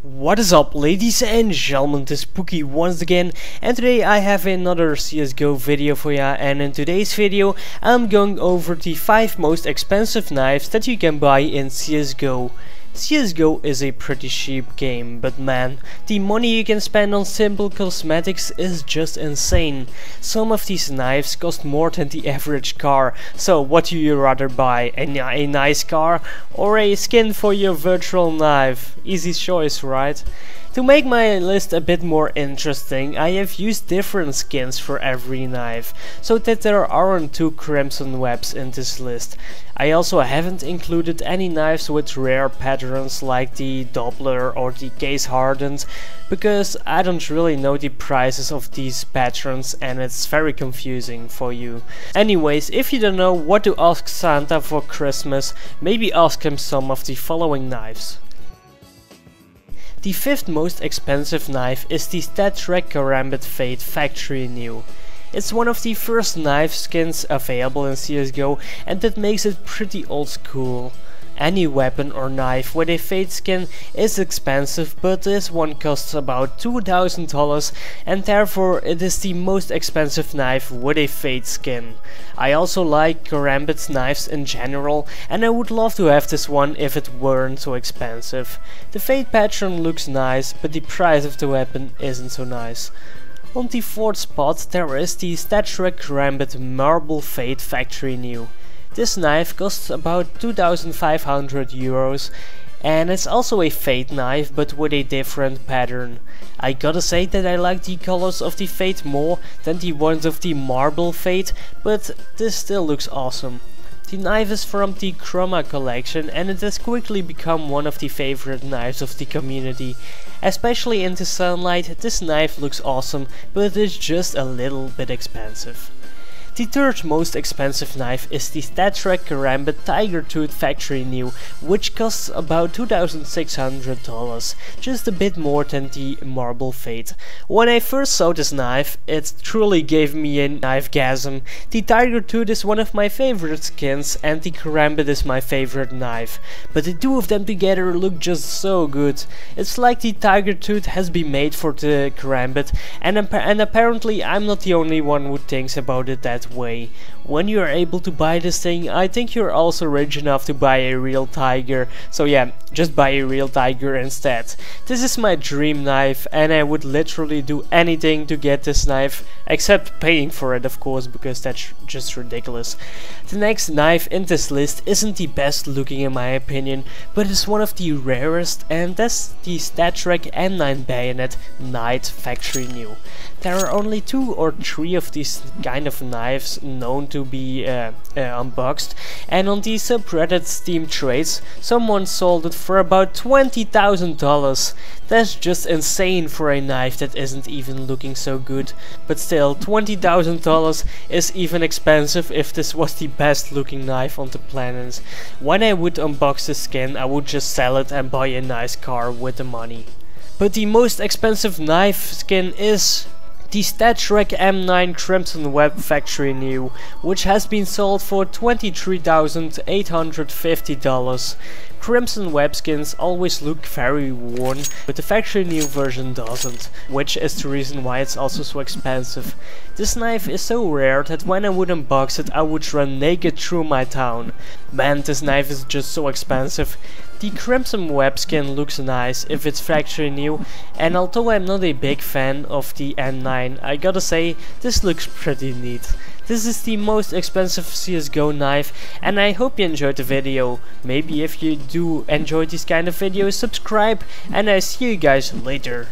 What is up, ladies and gentlemen, this is Pookie once again, and today I have another CSGO video for ya. And in today's video I'm going over the 5 most expensive knives that you can buy in CSGO. CSGO is a pretty cheap game, but man, the money you can spend on simple cosmetics is just insane. Some of these knives cost more than the average car, so what do you rather buy? A nice car or a skin for your virtual knife? Easy choice, right? To make my list a bit more interesting, I have used different skins for every knife, so that there aren't 2 crimson webs in this list. I also haven't included any knives with rare patterns like the Doppler or the case hardened, because I don't really know the prices of these patterns and it's very confusing for you. Anyways, if you don't know what to ask Santa for Christmas, maybe ask him some of the following knives. The 5th most expensive knife is the Statrack Karambit Fade Factory New. It's one of the first knife skins available in CSGO, and that makes it pretty old school. Any weapon or knife with a fade skin is expensive, but this one costs about $2,000 and therefore it is the most expensive knife with a fade skin. I also like Karambit's knives in general, and I would love to have this one if it weren't so expensive. The fade pattern looks nice, but the price of the weapon isn't so nice. On the 4th spot there is the Statrack Karambit Marble Fade Factory New. This knife costs about 2,500 euros and it's also a fade knife but with a different pattern. I gotta say that I like the colors of the fade more than the ones of the marble fade, but this still looks awesome. The knife is from the Chroma collection and it has quickly become one of the favorite knives of the community. Especially in the sunlight, this knife looks awesome, but it's just a little bit expensive. The 3rd most expensive knife is the Stattrack Karambit Tiger Tooth Factory New, which costs about $2,600, just a bit more than the Marble Fade. When I first saw this knife, it truly gave me a knife-gasm. The Tiger Tooth is one of my favorite skins and the Karambit is my favorite knife, but the 2 of them together look just so good. It's like the Tiger Tooth has been made for the Karambit, and apparently I'm not the only one who thinks about it that way. When you are able to buy this thing, I think you're also rich enough to buy a real tiger, so yeah, just buy a real tiger instead. This is my dream knife and I would literally do anything to get this knife, except paying for it of course, because that's just ridiculous. The next knife in this list isn't the best looking in my opinion, but it's one of the rarest, and that's the Stattrack M9 Night Factory New. There are only 2 or 3 of these kind of knives known to be unboxed, and on the subreddit Steam Trades someone sold it for about $20,000. That's just insane for a knife that isn't even looking so good, but still $20,000 is even expensive if this was the best looking knife on the planet. When I would unbox the skin, I would just sell it and buy a nice car with the money. But the most expensive knife skin is the Stattrack M9 Crimson Web Factory New, which has been sold for $23,850. Crimson web skins always look very worn, but the factory new version doesn't, which is the reason why it's also so expensive. This knife is so rare that when I would unbox it I would run naked through my town. Man, this knife is just so expensive. The Crimson web skin looks nice if it's factory new, and although I'm not a big fan of the M9, I gotta say this looks pretty neat. This is the most expensive CSGO knife, and I hope you enjoyed the video. Maybe if you do enjoy these kind of videos, subscribe, and I see you guys later.